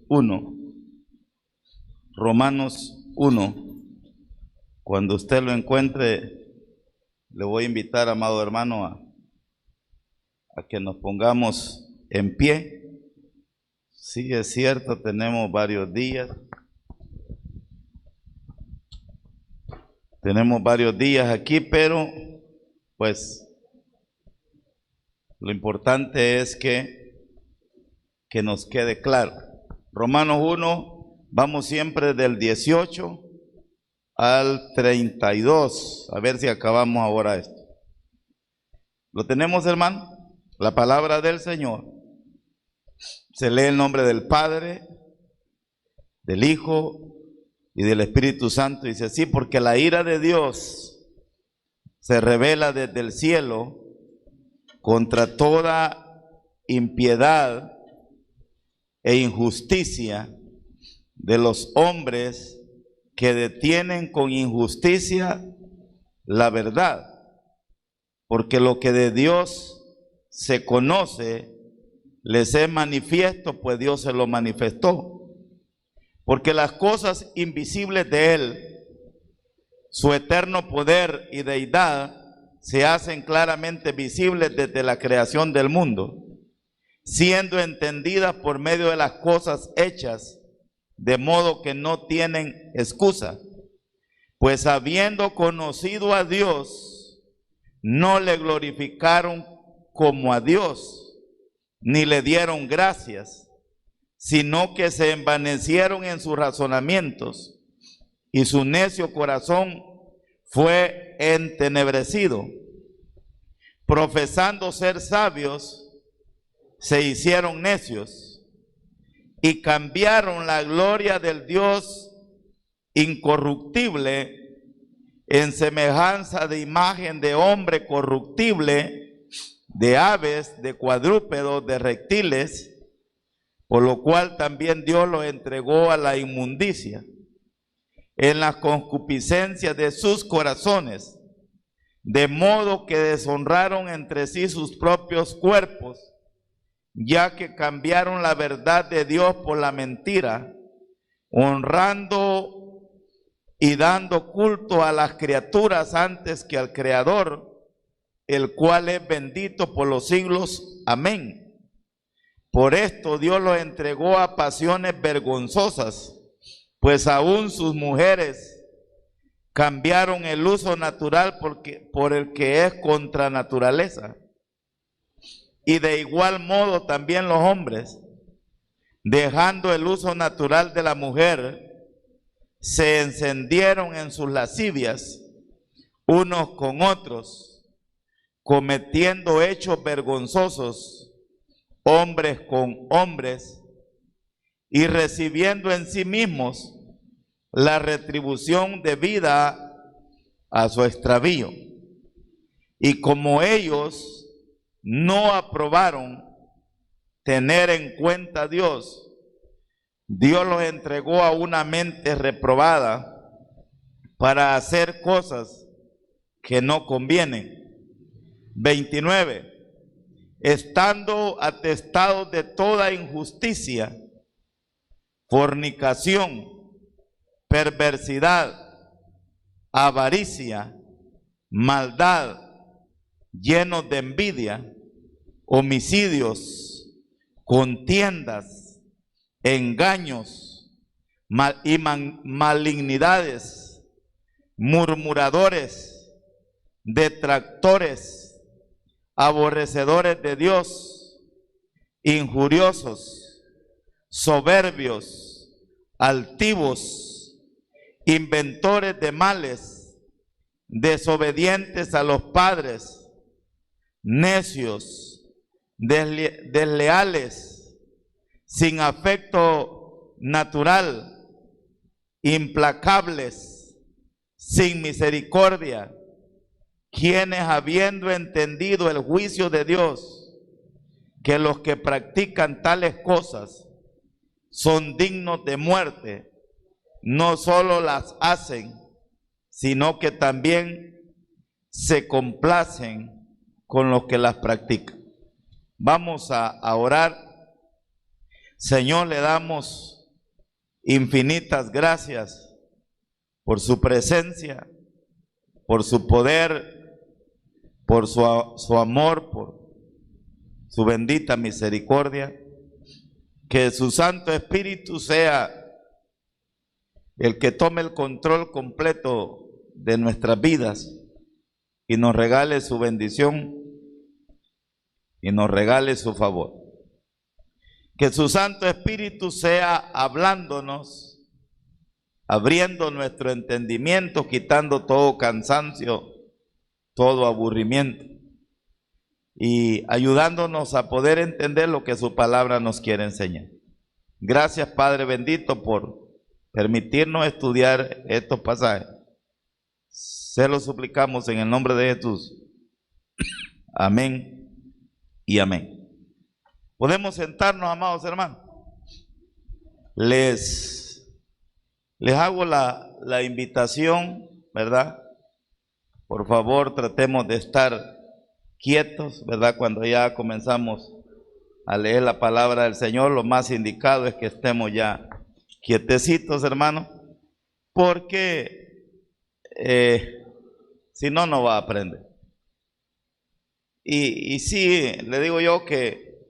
1, Romanos 1. Cuando usted lo encuentre, le voy a invitar, amado hermano, a que nos pongamos en pie. Sí, es cierto, tenemos varios días. Tenemos varios días aquí, pero pues lo importante es que nos quede claro. Romanos 1, vamos siempre del 18 al 32. A ver si acabamos ahora esto. ¿Lo tenemos, hermano? La palabra del Señor. Se lee el nombre del Padre, del Hijo y del Espíritu Santo. Dice así: porque la ira de Dios se revela desde el cielo contra toda impiedad e injusticia de los hombres que detienen con injusticia la verdad. Porque lo que de Dios se conoce les es manifiesto, pues Dios se lo manifestó. Porque las cosas invisibles de Él, su eterno poder y deidad, se hacen claramente visibles desde la creación del mundo, siendo entendidas por medio de las cosas hechas, de modo que no tienen excusa. Pues habiendo conocido a Dios, no le glorificaron como a Dios, ni le dieron gracias, sino que se envanecieron en sus razonamientos, y su necio corazón fue entenebrecido. Profesando ser sabios, se hicieron necios, y cambiaron la gloria del Dios incorruptible en semejanza de imagen de hombre corruptible, de aves, de cuadrúpedos, de reptiles, por lo cual también Dios los entregó a la inmundicia en las concupiscencias de sus corazones, de modo que deshonraron entre sí sus propios cuerpos, ya que cambiaron la verdad de Dios por la mentira, honrando y dando culto a las criaturas antes que al Creador, el cual es bendito por los siglos. Amén. Por esto Dios los entregó a pasiones vergonzosas, pues aún sus mujeres cambiaron el uso natural por el que es contra naturaleza. Y de igual modo también los hombres, dejando el uso natural de la mujer, se encendieron en sus lascivias unos con otros, cometiendo hechos vergonzosos, hombres con hombres, y recibiendo en sí mismos la retribución debida a su extravío. Y como ellos no aprobaron tener en cuenta a Dios, Dios los entregó a una mente reprobada para hacer cosas que no convienen. 29. Estando atestados de toda injusticia, fornicación, perversidad, avaricia, maldad, llenos de envidia, homicidios, contiendas, engaños y malignidades, murmuradores, detractores, aborrecedores de Dios, injuriosos, soberbios, altivos, inventores de males, desobedientes a los padres, necios, desleales, sin afecto natural, implacables, sin misericordia, quienes habiendo entendido el juicio de Dios, que los que practican tales cosas son dignos de muerte, no solo las hacen, sino que también se complacen con los que las practican. Vamos a orar. Señor, le damos infinitas gracias por su presencia, por su poder, por su amor, por su bendita misericordia. Que su Santo Espíritu sea el que tome el control completo de nuestras vidas y nos regale su bendición y nos regale su favor. Que su Santo Espíritu sea hablándonos, abriendo nuestro entendimiento, quitando todo cansancio, todo aburrimiento y ayudándonos a poder entender lo que su palabra nos quiere enseñar. Gracias, Padre bendito, por permitirnos estudiar estos pasajes. Se lo suplicamos en el nombre de Jesús. Amén y amén. Podemos sentarnos, amados hermanos. Les hago la invitación, ¿verdad? Por favor, tratemos de estar quietos, ¿verdad? Cuando ya comenzamos a leer la palabra del Señor, lo más indicado es que estemos ya quietecitos, hermanos, porque si no, no va a aprender. Y sí, le digo yo que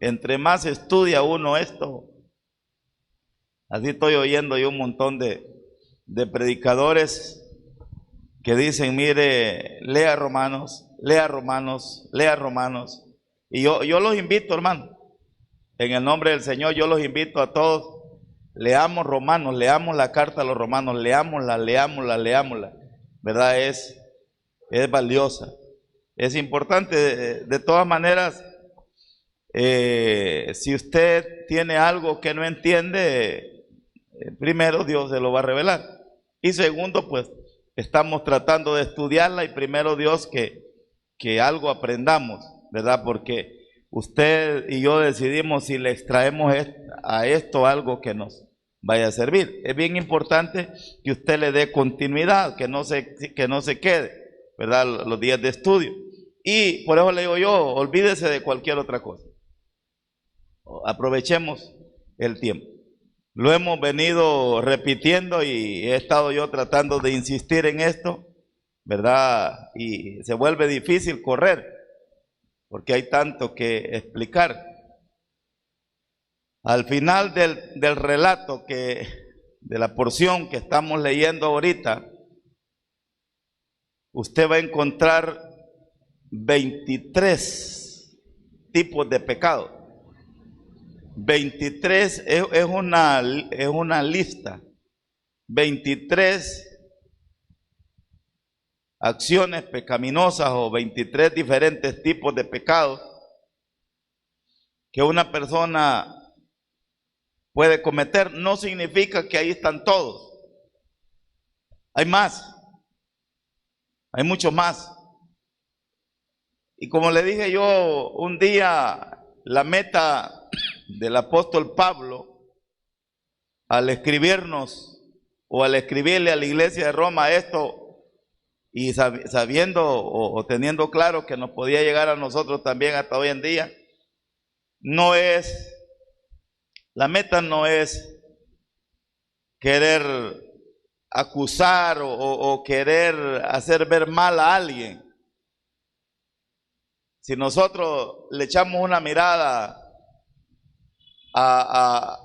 entre más estudia uno esto, así estoy oyendo yo un montón de predicadores que dicen, mire, lea Romanos, lea Romanos, lea Romanos. Y yo los invito, hermano, en el nombre del Señor, yo los invito a todos, leamos Romanos, leamos la carta a los romanos, leámosla, ¿verdad? Es valiosa, es importante. De todas maneras, si usted tiene algo que no entiende, primero Dios se lo va a revelar. Y segundo, pues, estamos tratando de estudiarla y primero Dios que algo aprendamos, ¿verdad? Porque usted y yo decidimos si le extraemos a esto algo que nos vaya a servir. Es bien importante que usted le dé continuidad, que no se quede, ¿verdad? Los días de estudio. Y por eso le digo yo, olvídese de cualquier otra cosa. Aprovechemos el tiempo. Lo hemos venido repitiendo y he estado yo tratando de insistir en esto, ¿verdad? Y se vuelve difícil correr, porque hay tanto que explicar. Al final del relato de la porción que estamos leyendo ahorita, usted va a encontrar 23 tipos de pecado. 23 es una lista, 23 acciones pecaminosas o 23 diferentes tipos de pecados que una persona puede cometer. No significa que ahí están todos. Hay más, hay mucho más. Y como le dije yo un día, la meta del apóstol Pablo al escribirnos o al escribirle a la iglesia de Roma esto, y sabiendo o teniendo claro que nos podía llegar a nosotros también hasta hoy en día, la meta no es querer acusar o querer hacer ver mal a alguien. Si nosotros le echamos una mirada a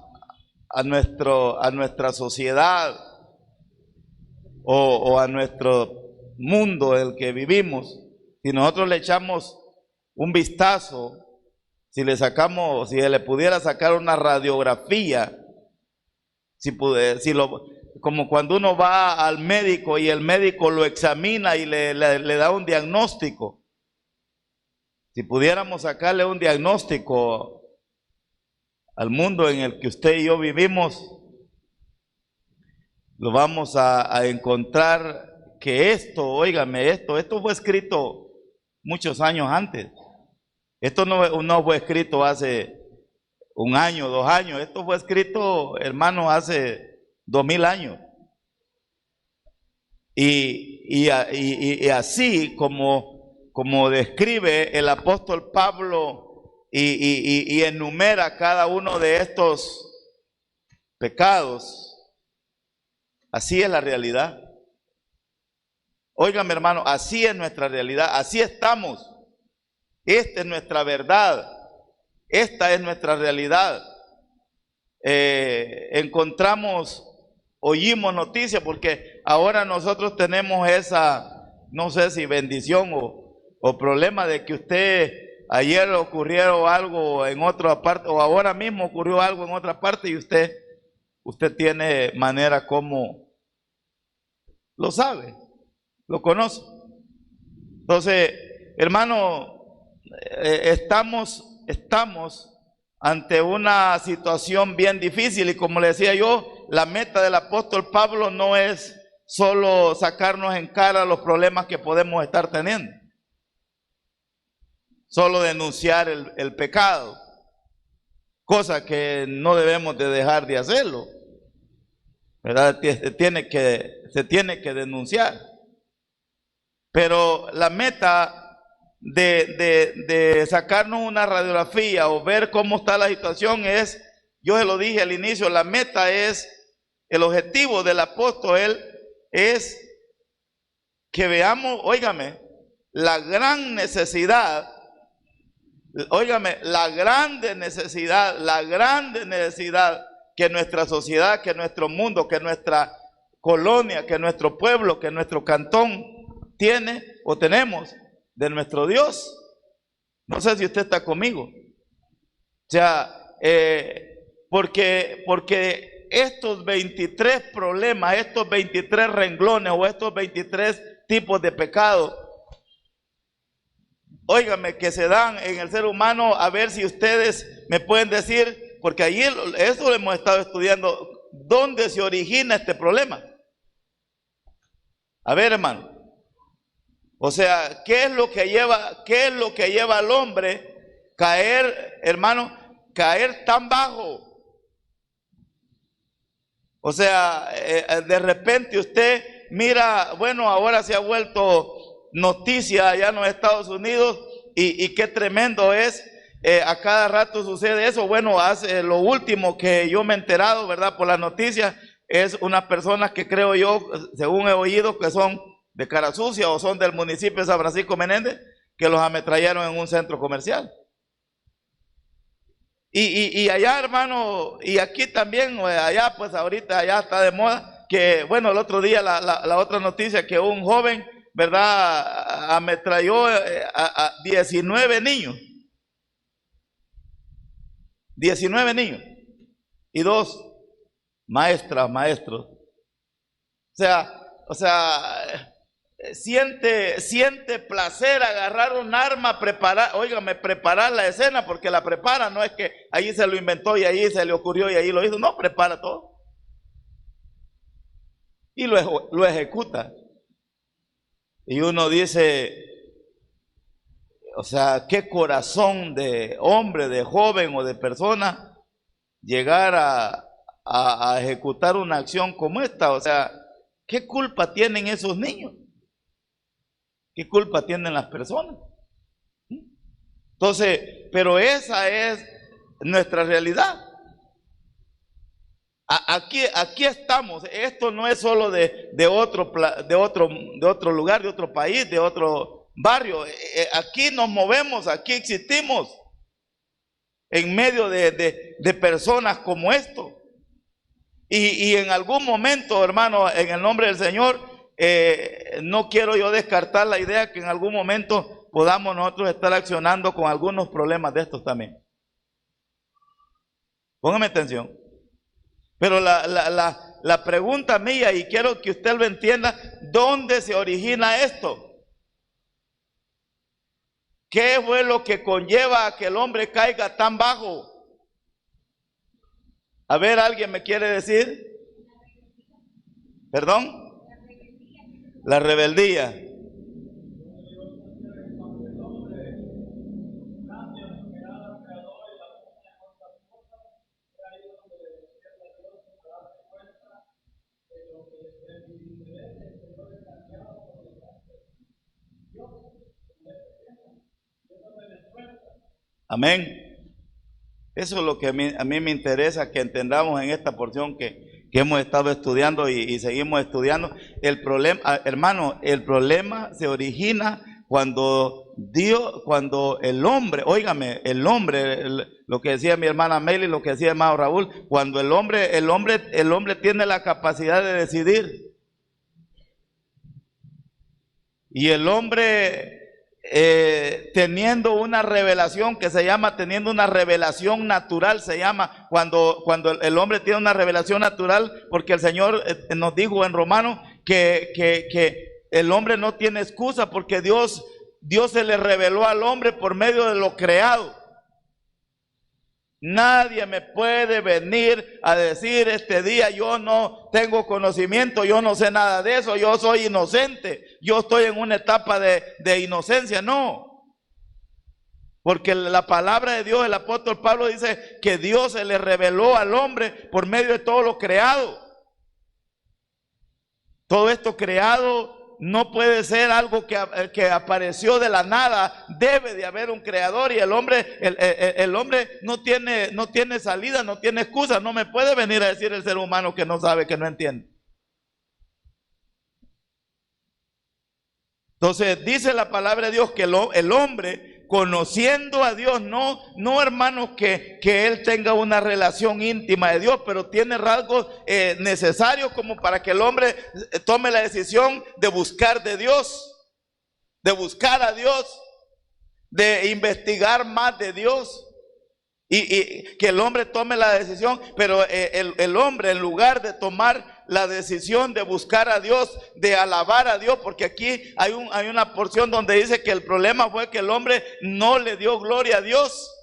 nuestra sociedad o a nuestro mundo en el que vivimos, si nosotros le echamos un vistazo, si se le pudiera sacar una radiografía, como cuando uno va al médico y el médico lo examina y le da un diagnóstico, si pudiéramos sacarle un diagnóstico al mundo en el que usted y yo vivimos, lo vamos a encontrar que esto fue escrito muchos años antes. Esto no fue escrito hace 1 año, 2 años. Esto fue escrito, hermanos, hace 2000 años. Y así como describe el apóstol Pablo y enumera cada uno de estos pecados, así es la realidad. Óigame, hermano, así es nuestra realidad, así estamos. Esta es nuestra verdad, esta es nuestra realidad. Oímos noticias, porque ahora nosotros tenemos esa, no sé si bendición o problema de que ayer ocurrió algo en otra parte, o ahora mismo ocurrió algo en otra parte, y usted tiene manera como lo sabe, lo conoce. Entonces, hermano, estamos ante una situación bien difícil, y como le decía yo, la meta del apóstol Pablo no es solo sacarnos en cara los problemas que podemos estar teniendo, solo denunciar el pecado, cosa que no debemos de dejar de hacerlo, ¿verdad? Se tiene que denunciar, pero la meta de sacarnos una radiografía o ver cómo está la situación yo se lo dije al inicio, la meta el objetivo del apóstol es que veamos, óigame, la grande necesidad que nuestra sociedad, que nuestro mundo, que nuestra colonia, que nuestro pueblo, que nuestro cantón tiene o tenemos de nuestro Dios. No sé si usted está conmigo. O sea, porque estos 23 problemas, estos 23 renglones o estos 23 tipos de pecado, óigame, que se dan en el ser humano, a ver si ustedes me pueden decir, porque allí eso lo hemos estado estudiando, ¿dónde se origina este problema? A ver, hermano. O sea, ¿qué es lo que lleva al hombre caer, hermano, caer tan bajo? O sea, de repente usted mira, bueno, ahora se ha vuelto noticia allá en los Estados Unidos, y qué tremendo es, a cada rato sucede eso. Bueno, lo último que yo me he enterado, ¿verdad?, por las noticias, es unas personas que creo yo, según he oído, que son de cara sucia o son del municipio de San Francisco Menéndez, que los ametrallaron en un centro comercial. Y allá, hermano, y aquí también, allá pues ahorita allá está de moda, que bueno, el otro día la otra noticia, que un joven, ¿verdad?, ametralló a 19 niños. 19 niños y 2 maestros. O sea, siente placer agarrar un arma, preparar la escena, porque la prepara, no es que allí se lo inventó y allí se le ocurrió y allí lo hizo, no, prepara todo y lo ejecuta. Y uno dice, o sea, qué corazón de hombre, de joven o de persona llegar a ejecutar una acción como esta. O sea, ¿qué culpa tienen esos niños? ¿Qué culpa tienen las personas? Entonces, pero esa es nuestra realidad. Aquí estamos. Esto no es solo de otro lugar, de otro país, de otro barrio. Aquí nos movemos, aquí existimos en medio de personas como esto. Y en algún momento, hermano, en el nombre del Señor, no quiero yo descartar la idea que en algún momento podamos nosotros estar accionando con algunos problemas de estos también. Póngame atención. Pero la pregunta mía, y quiero que usted lo entienda, ¿dónde se origina esto? ¿Qué fue lo que conlleva a que el hombre caiga tan bajo? A ver, ¿alguien me quiere decir? ¿Perdón? La rebeldía. Amén. Eso es lo que a mí me interesa que entendamos en esta porción que hemos estado estudiando y seguimos estudiando. El problema, hermano, el problema se origina cuando cuando el hombre, óigame, el hombre, lo que decía mi hermana Meli, lo que decía el hermano Raúl, cuando el hombre tiene la capacidad de decidir. Y el hombre teniendo una revelación que se llama, teniendo una revelación natural, se llama cuando el hombre tiene una revelación natural, porque el Señor nos dijo en Romanos que el hombre no tiene excusa, porque Dios se le reveló al hombre por medio de lo creado. Nadie me puede venir a decir este día: yo no tengo conocimiento, yo no sé nada de eso, yo soy inocente, yo estoy en una etapa de inocencia. No, porque la palabra de Dios, el apóstol Pablo dice que Dios se le reveló al hombre por medio de todo lo creado. Todo esto creado no puede ser algo que apareció de la nada. Debe de haber un creador, y el hombre no tiene salida, no tiene excusa. No me puede venir a decir el ser humano que no sabe, que no entiende. Entonces dice la palabra de Dios que el hombre, conociendo a Dios, no hermanos que él tenga una relación íntima de Dios, pero tiene rasgos necesarios como para que el hombre tome la decisión de buscar de Dios, de buscar a Dios, de investigar más de Dios, y que el hombre tome la decisión. Pero el hombre, en lugar de tomar la decisión de buscar a Dios, de alabar a Dios, porque aquí hay una porción donde dice que el problema fue que el hombre no le dio gloria a Dios,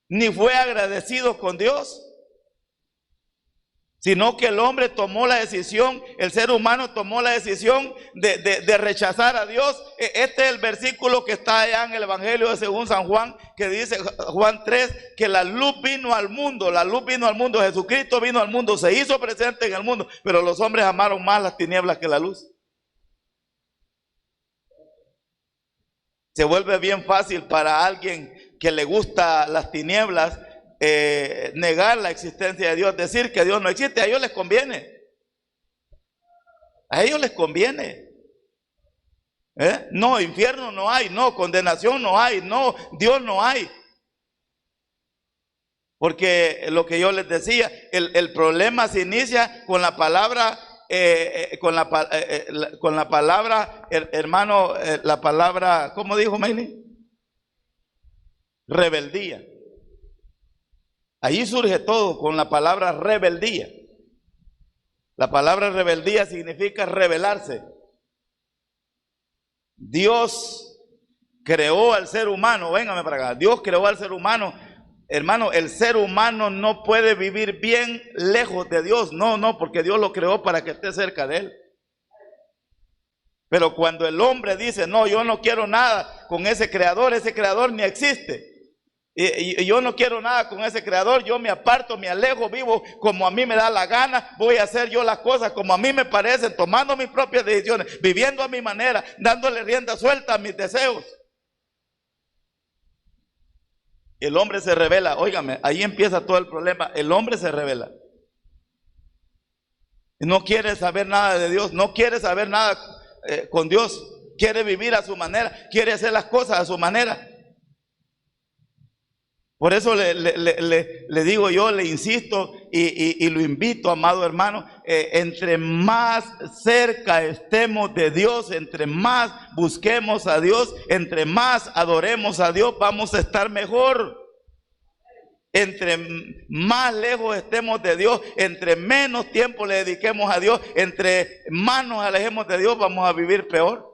ni fue agradecido con Dios, sino que el hombre tomó la decisión, el ser humano tomó la decisión de rechazar a Dios. Este es el versículo que está allá en el Evangelio de según San Juan, que dice Juan 3, que la luz vino al mundo, Jesucristo vino al mundo, se hizo presente en el mundo, pero los hombres amaron más las tinieblas que la luz. Se vuelve bien fácil para alguien que le gusta las tinieblas negar la existencia de Dios, decir que Dios no existe. A ellos les conviene. A ellos les conviene. No, infierno no hay, no, condenación no hay, no, Dios no hay. Porque lo que yo les decía, el problema se inicia con la palabra, con la palabra, hermano, la palabra, ¿cómo dijo Meili? Rebeldía. Ahí surge todo con la palabra rebeldía. La palabra rebeldía significa rebelarse. Dios creó al ser humano, véngame para acá. Dios creó al ser humano. Hermano, el ser humano no puede vivir bien lejos de Dios. No, porque Dios lo creó para que esté cerca de Él. Pero cuando el hombre dice: no, yo no quiero nada con ese creador ni existe. Y yo no quiero nada con ese creador, yo me aparto, me alejo, vivo como a mí me da la gana, voy a hacer yo las cosas como a mí me parecen, tomando mis propias decisiones, viviendo a mi manera, dándole rienda suelta a mis deseos. El hombre se rebela, óigame, ahí empieza todo el problema. El hombre se rebela, no quiere saber nada de Dios, no quiere saber nada con Dios, quiere vivir a su manera, quiere hacer las cosas a su manera. Por eso le digo yo, le insisto y lo invito, amado hermano, entre más cerca estemos de Dios, entre más busquemos a Dios, entre más adoremos a Dios, vamos a estar mejor. Entre más lejos estemos de Dios, entre menos tiempo le dediquemos a Dios, entre más nos alejemos de Dios, vamos a vivir peor,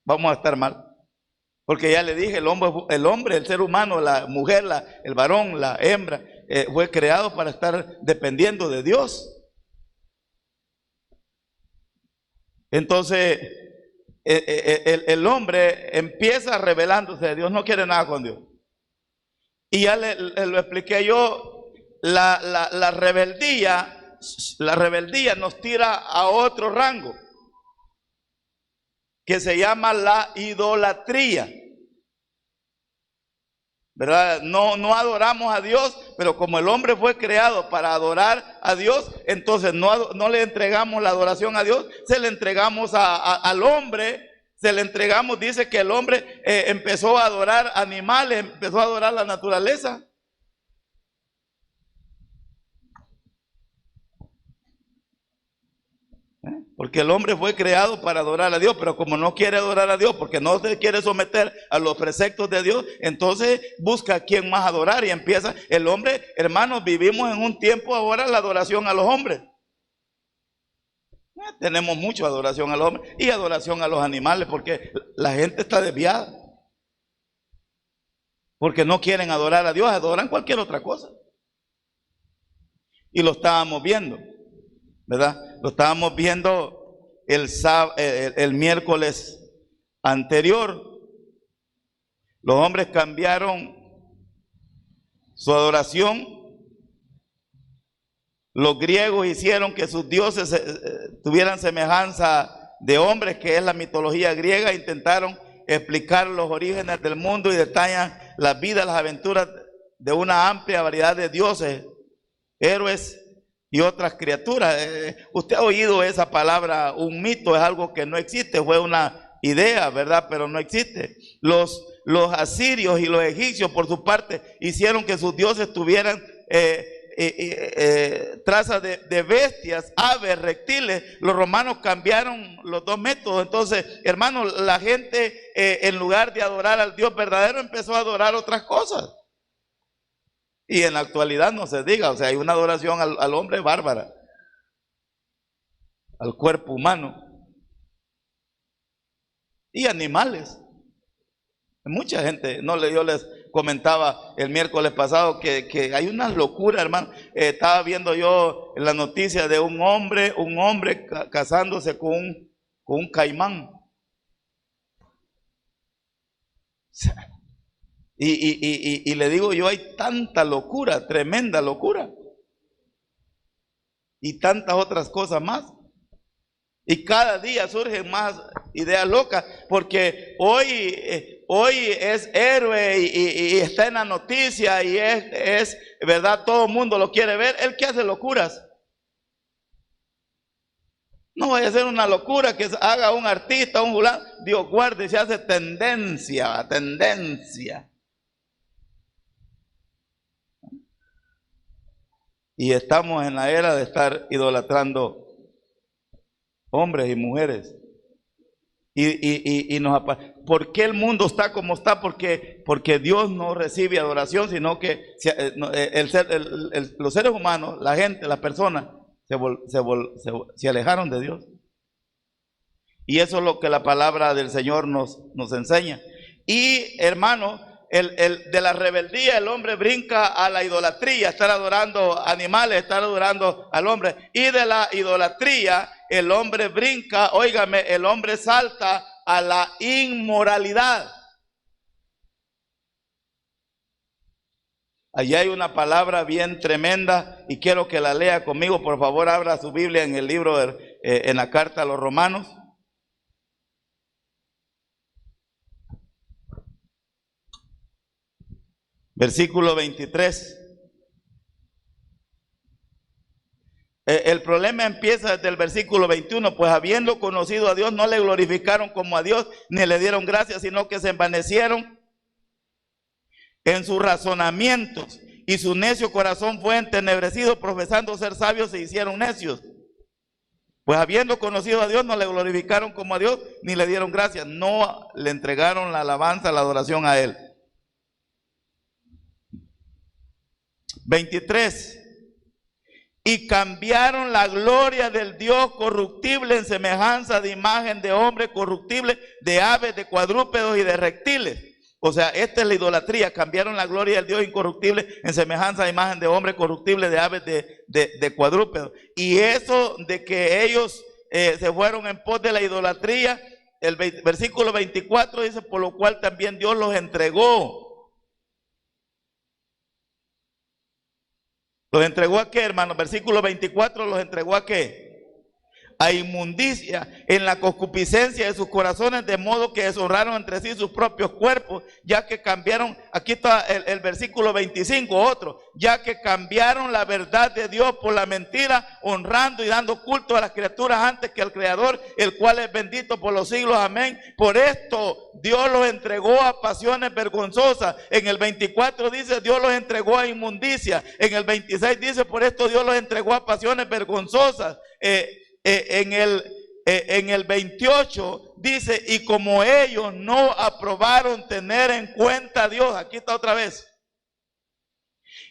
vamos a estar mal. Porque ya le dije, el hombre, el ser humano, la mujer, el varón, la hembra, fue creado para estar dependiendo de Dios. Entonces, el hombre empieza rebelándose de Dios, no quiere nada con Dios. Y ya lo expliqué yo, la rebeldía nos tira a otro rango, que se llama la idolatría. ¿verdad? No adoramos a Dios, pero como el hombre fue creado para adorar a Dios, entonces no le entregamos la adoración a Dios, se le entregamos al hombre, se le entregamos, dice que el hombre empezó a adorar animales, empezó a adorar la naturaleza. Porque el hombre fue creado para adorar a Dios, pero como no quiere adorar a Dios, porque no se quiere someter a los preceptos de Dios, entonces busca a quien más adorar y empieza el hombre. Hermanos, vivimos en un tiempo ahora la adoración a los hombres. Tenemos mucha adoración a los hombres y adoración a los animales, porque la gente está desviada. Porque no quieren adorar a Dios, adoran cualquier otra cosa. Y lo estábamos viendo, ¿verdad? Lo estábamos viendo el miércoles anterior. Los hombres cambiaron su adoración. Los griegos hicieron que sus dioses tuvieran semejanza de hombres, que es la mitología griega. Intentaron explicar los orígenes del mundo y detallan las vidas, las aventuras de una amplia variedad de dioses, héroes y otras criaturas. Usted ha oído esa palabra, un mito, es algo que no existe, fue una idea, ¿verdad? Pero no existe. Los asirios y los egipcios, por su parte, hicieron que sus dioses tuvieran trazas de bestias, aves, reptiles. Los romanos cambiaron los dos métodos. Entonces, hermanos, la gente en lugar de adorar al Dios verdadero, empezó a adorar otras cosas. Y en la actualidad no se diga, o sea, hay una adoración al hombre bárbara, al cuerpo humano y animales. Mucha gente, yo les comentaba el miércoles pasado que hay una locura, hermano. Estaba viendo yo en la noticia de un hombre casándose con un caimán. Y le digo yo, hay tanta locura, tremenda locura. Y tantas otras cosas más. Y cada día surgen más ideas locas, porque hoy es héroe y está en la noticia y es verdad, todo el mundo lo quiere ver, el que hace locuras. No vaya a ser una locura que haga un artista, un fulano, Dios guarde, se hace tendencia. Y estamos en la era de estar idolatrando hombres y mujeres. ¿Por qué el mundo está como está? Porque Dios no recibe adoración, sino que los seres humanos, la gente, las personas, se alejaron de Dios. Y eso es lo que la palabra del Señor nos enseña. Y hermano, de la rebeldía el hombre brinca a la idolatría, estar adorando animales, estar adorando al hombre. Y de la idolatría el hombre brinca, óigame, el hombre salta a la inmoralidad. Allí hay una palabra bien tremenda y quiero que la lea conmigo. Por favor, abra su Biblia en el libro, en la carta a los Romanos. Versículo 23. El problema empieza desde el versículo 21. Pues habiendo conocido a Dios, no le glorificaron como a Dios, ni le dieron gracias, sino que se envanecieron en sus razonamientos, y su necio corazón fue entenebrecido, profesando ser sabios se hicieron necios. Pues habiendo conocido a Dios, no le glorificaron como a Dios, ni le dieron gracias, no le entregaron la alabanza, la adoración a Él. 23. Y cambiaron la gloria del Dios corruptible en semejanza de imagen de hombre corruptible, de aves, de cuadrúpedos y de reptiles. O sea, esta es la idolatría. Cambiaron la gloria del Dios incorruptible en semejanza de imagen de hombre corruptible, de aves, de cuadrúpedos. Y eso de que ellos se fueron en pos de la idolatría, el versículo 24 dice, por lo cual también Dios los entregó. ¿Los entregó a qué, hermano? Versículo 24, ¿los entregó a qué? a inmundicia en la concupiscencia de sus corazones, de modo que deshonraron entre sí sus propios cuerpos, ya que cambiaron, aquí está el versículo 25, otro, ya que cambiaron la verdad de Dios por la mentira, honrando y dando culto a las criaturas antes que al Creador, el cual es bendito por los siglos, amén. Por esto Dios los entregó a pasiones vergonzosas. En el 24 dice, Dios los entregó a inmundicia. En el 26 dice, por esto Dios los entregó a pasiones vergonzosas. En el 28 dice, y como ellos no aprobaron tener en cuenta a Dios, aquí está otra vez,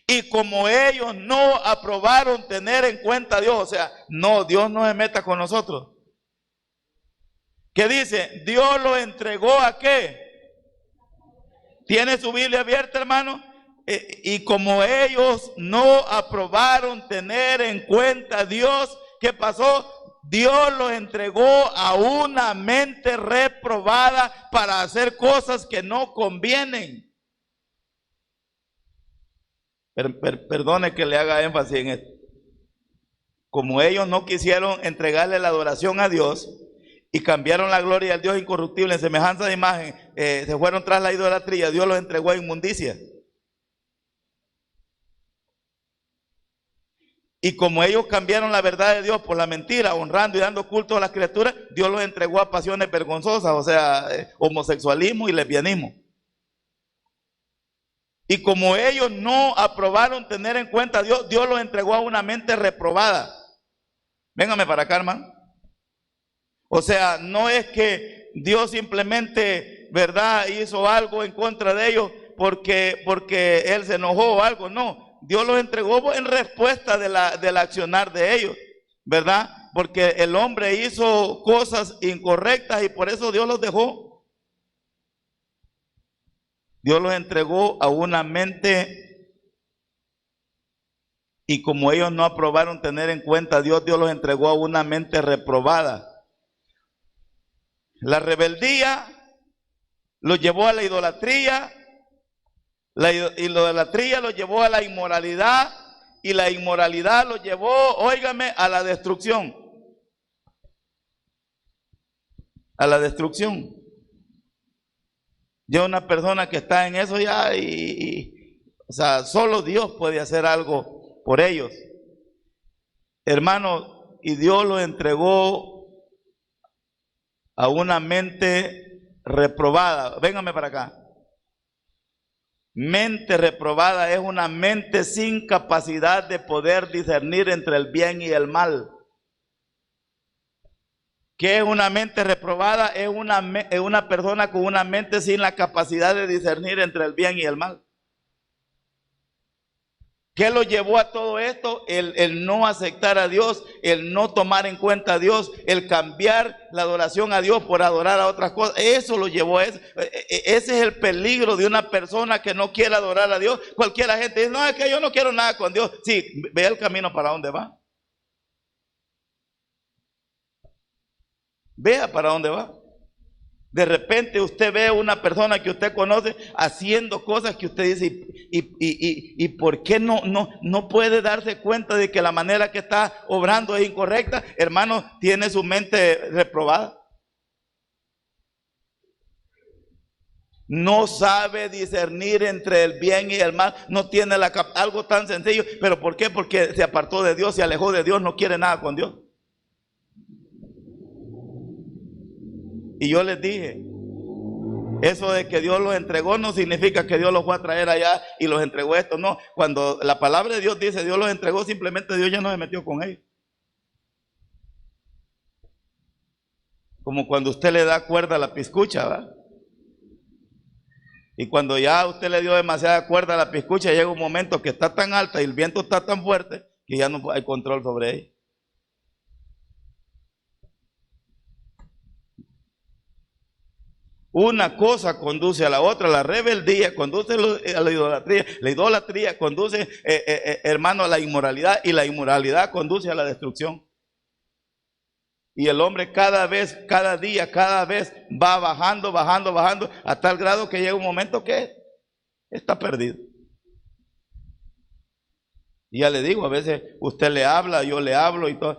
y como ellos no aprobaron tener en cuenta a Dios, o sea, no, Dios no se meta con nosotros. ¿Qué dice? Dios lo entregó ¿a qué? ¿Tiene su Biblia abierta, hermano? Y como ellos no aprobaron tener en cuenta a Dios, ¿qué pasó? Dios los entregó a una mente reprobada para hacer cosas que no convienen. Perdone que le haga énfasis en esto. Como ellos no quisieron entregarle la adoración a Dios y cambiaron la gloria al Dios incorruptible en semejanza de imagen, se fueron tras la idolatría, Dios los entregó a inmundicia. Y como ellos cambiaron la verdad de Dios por la mentira, honrando y dando culto a las criaturas, Dios los entregó a pasiones vergonzosas, o sea, homosexualismo y lesbianismo. Y como ellos no aprobaron tener en cuenta a Dios, Dios los entregó a una mente reprobada. Véngame para acá, hermano. O sea, no es que Dios simplemente, ¿verdad?, hizo algo en contra de ellos porque Él se enojó o algo, no. Dios los entregó en respuesta del accionar de ellos, ¿verdad? Porque el hombre hizo cosas incorrectas y por eso Dios los dejó. Dios los entregó a una mente, y como ellos no aprobaron tener en cuenta a Dios, Dios los entregó a una mente reprobada. La rebeldía los llevó a la idolatría. La idolatría lo llevó a la inmoralidad y la inmoralidad lo llevó, óigame, a la destrucción. A la destrucción. Ya una persona que está en eso ya o sea, solo Dios puede hacer algo por ellos. Hermano, y Dios lo entregó a una mente reprobada. Véngame para acá. Mente reprobada es una mente sin capacidad de poder discernir entre el bien y el mal. ¿Qué es una mente reprobada? Es una persona con una mente sin la capacidad de discernir entre el bien y el mal. ¿Qué lo llevó a todo esto? El no aceptar a Dios, el no tomar en cuenta a Dios, el cambiar la adoración a Dios por adorar a otras cosas. Eso lo llevó a eso. Ese es el peligro de una persona que no quiere adorar a Dios. Cualquiera gente dice, no, es que yo no quiero nada con Dios. Sí, ve el camino para dónde va. Vea para dónde va. De repente usted ve a una persona que usted conoce haciendo cosas que usted dice, ¿y por qué no puede darse cuenta de que la manera que está obrando es incorrecta? Hermano, tiene su mente reprobada. No sabe discernir entre el bien y el mal, no tiene algo tan sencillo. ¿Pero por qué? Porque se apartó de Dios, se alejó de Dios, no quiere nada con Dios. Y yo les dije, eso de que Dios los entregó no significa que Dios los fue a traer allá y los entregó esto. No, cuando la palabra de Dios dice Dios los entregó, simplemente Dios ya no se metió con ellos. Como cuando usted le da cuerda a la piscucha, ¿verdad? Y cuando ya usted le dio demasiada cuerda a la piscucha, llega un momento que está tan alta y el viento está tan fuerte que ya no hay control sobre ella. Una cosa conduce a la otra, la rebeldía conduce a la idolatría conduce, hermano, a la inmoralidad, y la inmoralidad conduce a la destrucción. Y el hombre cada vez, cada día, cada vez va bajando, a tal grado que llega un momento que está perdido. Y ya le digo, a veces usted le habla, yo le hablo y todo.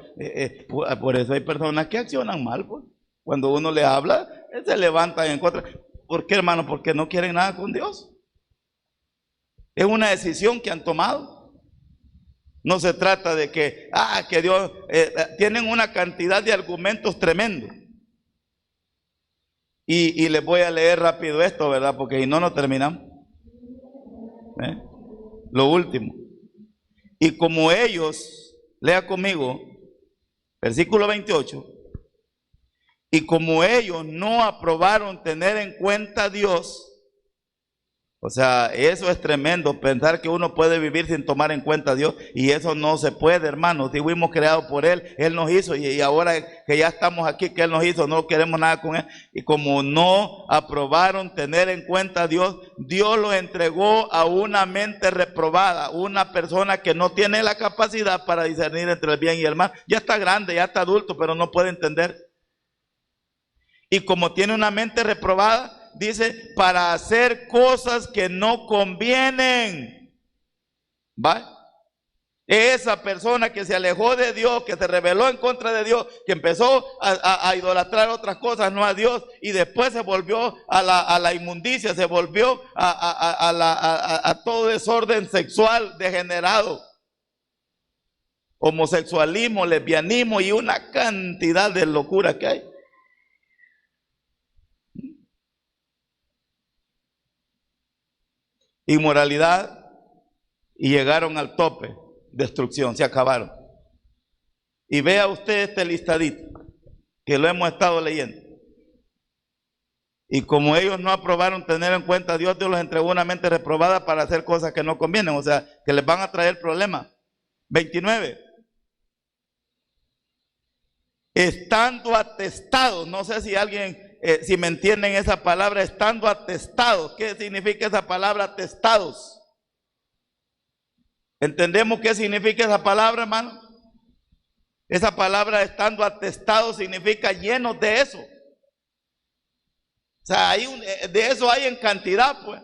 Por eso hay personas que accionan mal, pues. Cuando uno le habla, se levantan en contra. ¿Por qué, hermano? Porque no quieren nada con Dios. Es una decisión que han tomado. No se trata de que Dios, tienen una cantidad de argumentos tremendos. Y les voy a leer rápido esto, ¿verdad? Porque si no, no terminamos. Lo último. Y como ellos, lea conmigo, versículo 28, y como ellos no aprobaron tener en cuenta a Dios, o sea, eso es tremendo, pensar que uno puede vivir sin tomar en cuenta a Dios, y eso no se puede, hermanos. Si fuimos creados por Él, Él nos hizo, y ahora que ya estamos aquí, que Él nos hizo, no queremos nada con Él. Y como no aprobaron tener en cuenta a Dios, Dios los entregó a una mente reprobada, una persona que no tiene la capacidad para discernir entre el bien y el mal. Ya está grande, ya está adulto, pero no puede entender. Y como tiene una mente reprobada, dice, para hacer cosas que no convienen. ¿Va? Esa persona que se alejó de Dios, que se rebeló en contra de Dios, que empezó a idolatrar otras cosas, no a Dios, y después se volvió a la inmundicia, se volvió a todo desorden sexual degenerado. Homosexualismo, lesbianismo y una cantidad de locura que hay. Inmoralidad, y llegaron al tope, destrucción, se acabaron. Y vea usted este listadito, que lo hemos estado leyendo. Y como ellos no aprobaron tener en cuenta a Dios, Dios los entregó una mente reprobada para hacer cosas que no convienen, o sea, que les van a traer problemas. 29. Estando atestados, no sé si alguien... si me entienden esa palabra, estando atestados. ¿Qué significa esa palabra, atestados? ¿Entendemos qué significa esa palabra, hermano? Esa palabra, estando atestados, significa llenos de eso. O sea, de eso hay en cantidad, pues.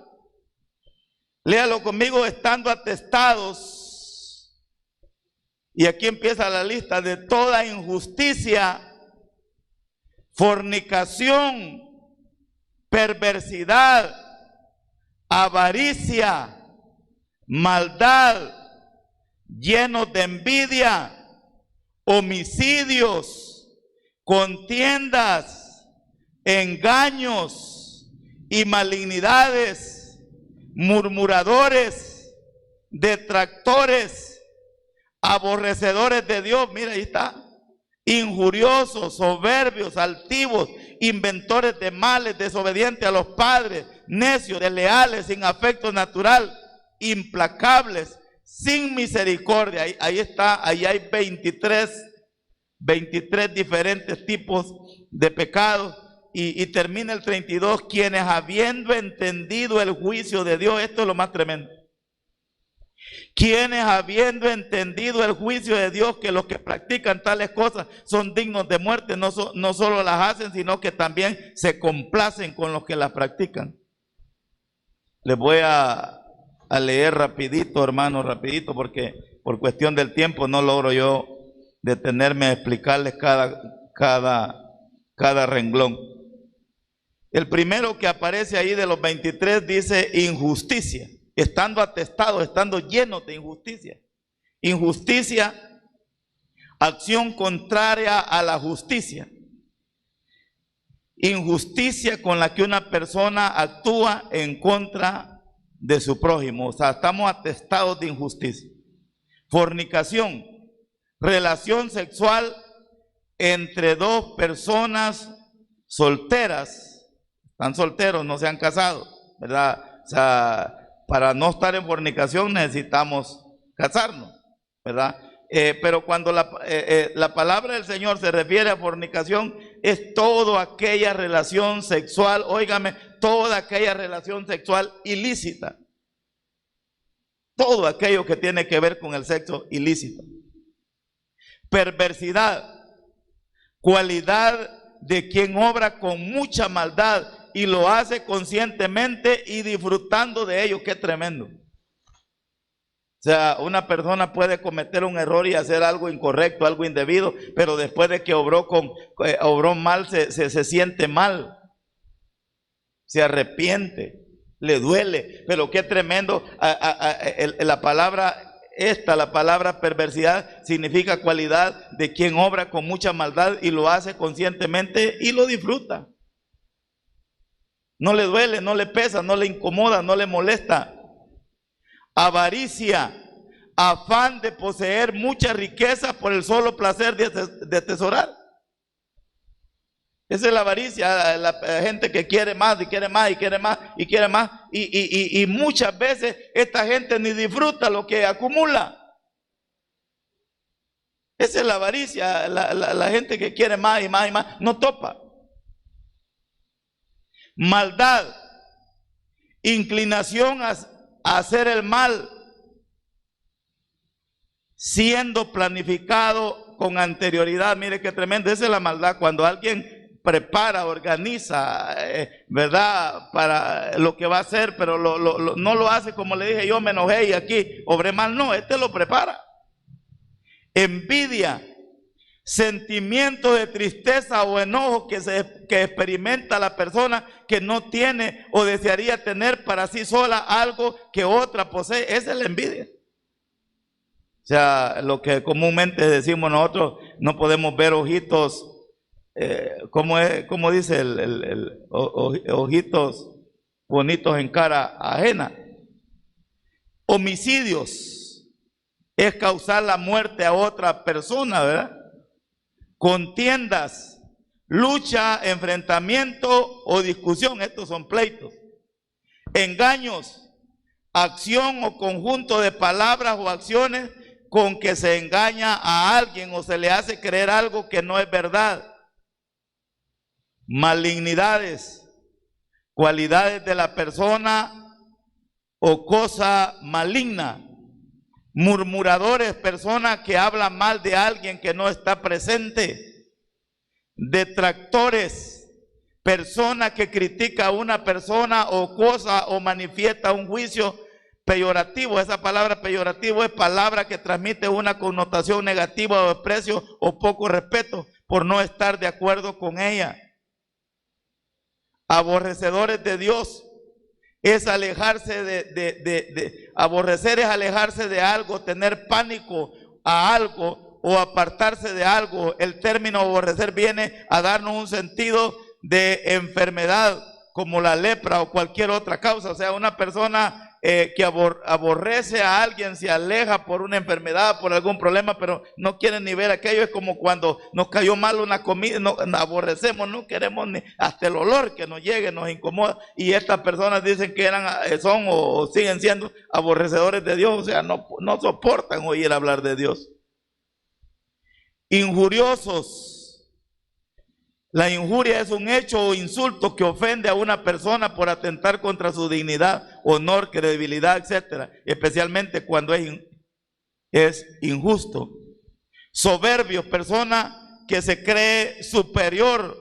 Léalo conmigo, estando atestados. Y aquí empieza la lista de toda injusticia, fornicación, perversidad, avaricia, maldad, llenos de envidia, homicidios, contiendas, engaños y malignidades, murmuradores, detractores, aborrecedores de Dios. Mira, ahí está. Injuriosos, soberbios, altivos, inventores de males, desobedientes a los padres, necios, desleales, sin afecto natural, implacables, sin misericordia. Ahí está, ahí hay 23 diferentes tipos de pecados. Y termina el 32, quienes habiendo entendido el juicio de Dios, esto es lo más tremendo. Quienes habiendo entendido el juicio de Dios, que los que practican tales cosas son dignos de muerte, no solo las hacen, sino que también se complacen con los que las practican. Les voy a leer rapidito, hermano, rapidito, porque por cuestión del tiempo no logro yo detenerme a explicarles cada renglón. El primero que aparece ahí de los 23 dice injusticia. Estando atestados, estando llenos de injusticia. Injusticia, acción contraria a la justicia. Injusticia con la que una persona actúa en contra de su prójimo. O sea, estamos atestados de injusticia. Fornicación, relación sexual entre dos personas solteras. Están solteros, no se han casado, ¿verdad? O sea, para no estar en fornicación necesitamos casarnos, ¿verdad? Pero cuando la palabra del Señor se refiere a fornicación, es toda aquella relación sexual, óigame, toda aquella relación sexual ilícita. Todo aquello que tiene que ver con el sexo ilícito. Perversidad, cualidad de quien obra con mucha maldad y lo hace conscientemente y disfrutando de ello. Qué tremendo. O sea, una persona puede cometer un error y hacer algo incorrecto, algo indebido, pero después de que obró mal, se siente mal, se arrepiente, le duele. Pero qué tremendo, la palabra perversidad significa cualidad de quien obra con mucha maldad y lo hace conscientemente y lo disfruta. No le duele, no le pesa, no le incomoda, no le molesta. Avaricia, afán de poseer mucha riqueza por el solo placer de atesorar. Esa es la avaricia, la gente que quiere más y quiere más y quiere más y quiere más. Y muchas veces esta gente ni disfruta lo que acumula. Esa es la avaricia, la gente que quiere más y más y más, no topa. Maldad, inclinación a hacer el mal, siendo planificado con anterioridad. Mire qué tremendo, esa es la maldad, cuando alguien prepara, organiza, ¿verdad?, para lo que va a hacer, pero no lo hace como le dije, yo me enojé y aquí obré mal. No, este lo prepara. Envidia, sentimiento de tristeza o enojo que experimenta la persona que no tiene o desearía tener para sí sola algo que otra posee. Esa es la envidia. O sea, lo que comúnmente decimos nosotros, no podemos ver ojitos, ¿cómo dice ojitos bonitos en cara ajena? Homicidios es causar la muerte a otra persona, ¿verdad? Contiendas, lucha, enfrentamiento o discusión, estos son pleitos. Engaños, acción o conjunto de palabras o acciones con que se engaña a alguien o se le hace creer algo que no es verdad. Malignidades, cualidades de la persona o cosa maligna. Murmuradores, personas que hablan mal de alguien que no está presente. Detractores, persona que critica a una persona o cosa o manifiesta un juicio peyorativo. Esa palabra peyorativo es palabra que transmite una connotación negativa o desprecio o poco respeto por no estar de acuerdo con ella. Aborrecedores de Dios es alejarse aborrecer es alejarse de algo, tener pánico a algo o apartarse de algo. El término aborrecer viene a darnos un sentido de enfermedad como la lepra o cualquier otra causa. O sea, una persona que aborrece a alguien, se aleja por una enfermedad, por algún problema, pero no quiere ni ver aquello. Es como cuando nos cayó mal una comida, aborrecemos, no queremos ni hasta el olor que nos llegue, nos incomoda. Y estas personas dicen que son o siguen siendo aborrecedores de Dios, o sea, no soportan oír hablar de Dios. Injuriosos. La injuria es un hecho o insulto que ofende a una persona por atentar contra su dignidad, honor, credibilidad, etc. Especialmente cuando es injusto. Soberbios, persona que se cree superior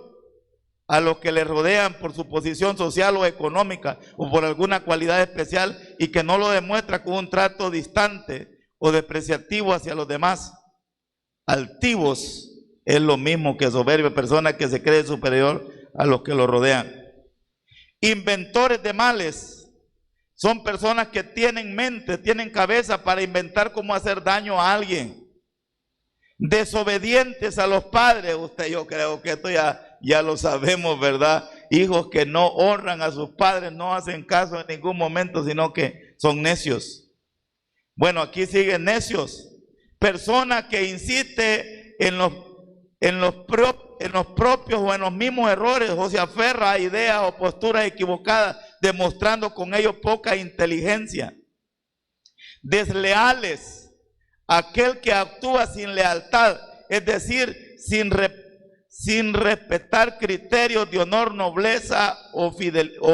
a los que le rodean por su posición social o económica o por alguna cualidad especial y que no lo demuestra con un trato distante o despreciativo hacia los demás. Altivos es lo mismo que soberbio, persona que se cree superior a los que lo rodean. Inventores de males son personas que tienen mente, tienen cabeza para inventar cómo hacer daño a alguien. Desobedientes a los padres, yo creo que esto ya lo sabemos, ¿verdad? Hijos que no honran a sus padres, no hacen caso en ningún momento, sino que son necios. Bueno, aquí siguen necios. Persona que insiste en los propios o en los mismos errores, o se aferra a ideas o posturas equivocadas, demostrando con ello poca inteligencia. Desleales, aquel que actúa sin lealtad, es decir, sin respetar criterios de honor, nobleza o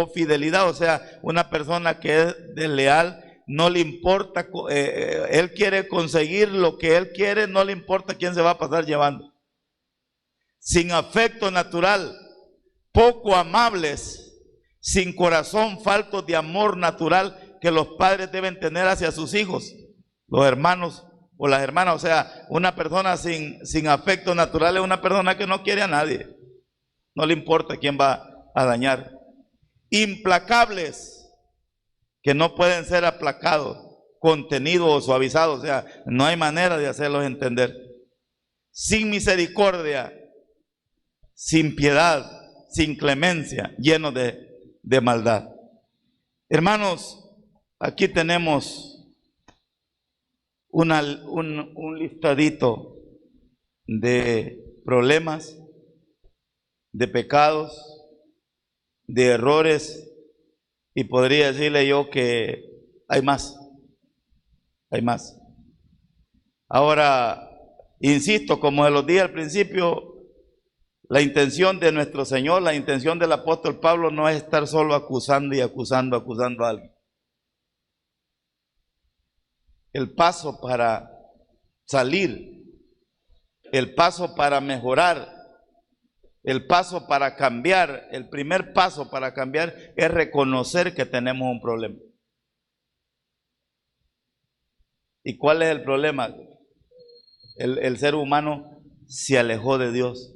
fidelidad. O sea, una persona que es desleal, no le importa, él quiere conseguir lo que él quiere, no le importa quién se va a pasar llevando. Sin afecto natural, poco amables, sin corazón, faltos de amor natural que los padres deben tener hacia sus hijos. Los hermanos o las hermanas, o sea, una persona sin afecto natural es una persona que no quiere a nadie. No le importa quién va a dañar. Implacables, que no pueden ser aplacados, contenidos o suavizados, o sea, no hay manera de hacerlos entender. Sin misericordia, sin piedad, sin clemencia, llenos de maldad. Hermanos, aquí tenemos un listadito de problemas, de pecados, de errores, y podría decirle yo que hay más. Hay más. Ahora, insisto, como se los dije al principio, la intención de nuestro Señor, la intención del apóstol Pablo no es estar solo acusando y acusando a alguien. El paso para salir, el paso para mejorar, el paso para cambiar, el primer paso para cambiar es reconocer que tenemos un problema. ¿Y cuál es el problema? El ser humano se alejó de Dios,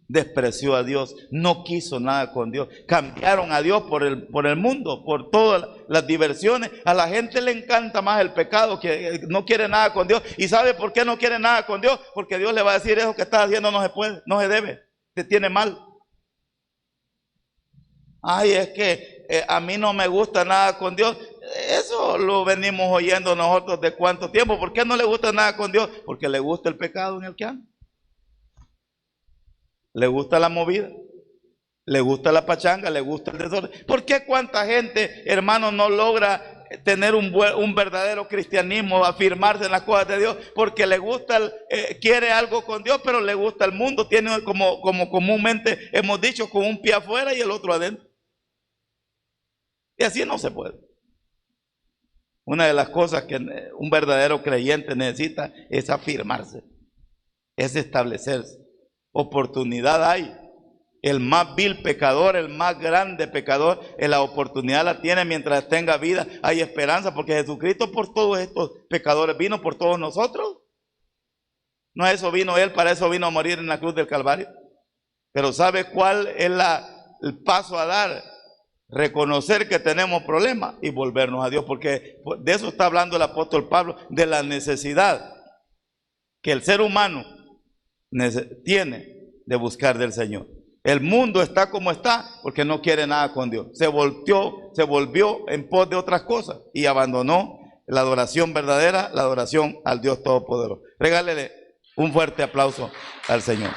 despreció a Dios, no quiso nada con Dios, cambiaron a Dios por el mundo, por todas las diversiones. A la gente le encanta más el pecado, que no quiere nada con Dios. ¿Y sabe por qué no quiere nada con Dios? Porque Dios le va a decir: eso que estás haciendo no se puede, no se debe, te tiene mal. Ay, es que a mí no me gusta nada con Dios. Eso lo venimos oyendo nosotros de cuánto tiempo. ¿Por qué no le gusta nada con Dios? Porque le gusta el pecado en el que anda. Le gusta la movida, le gusta la pachanga, le gusta el desorden. ¿Por qué cuánta gente, hermano, no logra tener un verdadero cristianismo, afirmarse en las cosas de Dios? Porque le gusta, quiere algo con Dios, pero le gusta el mundo. Tiene como comúnmente hemos dicho, con un pie afuera y el otro adentro. Y así no se puede. Una de las cosas que un verdadero creyente necesita es afirmarse, es establecerse. Oportunidad hay. El más vil pecador, el más grande pecador, la oportunidad la tiene mientras tenga vida. Hay esperanza, porque Jesucristo por todos estos pecadores vino, por todos nosotros. No a eso vino Él, para eso vino a morir en la cruz del Calvario. Pero ¿sabe cuál es el paso a dar? Reconocer que tenemos problemas y volvernos a Dios, porque de eso está hablando el apóstol Pablo, de la necesidad que el ser humano tiene de buscar del Señor. El mundo está como está porque no quiere nada con Dios. Se volvió en pos de otras cosas y abandonó la adoración verdadera, la adoración al Dios Todopoderoso. Regálele un fuerte aplauso al Señor.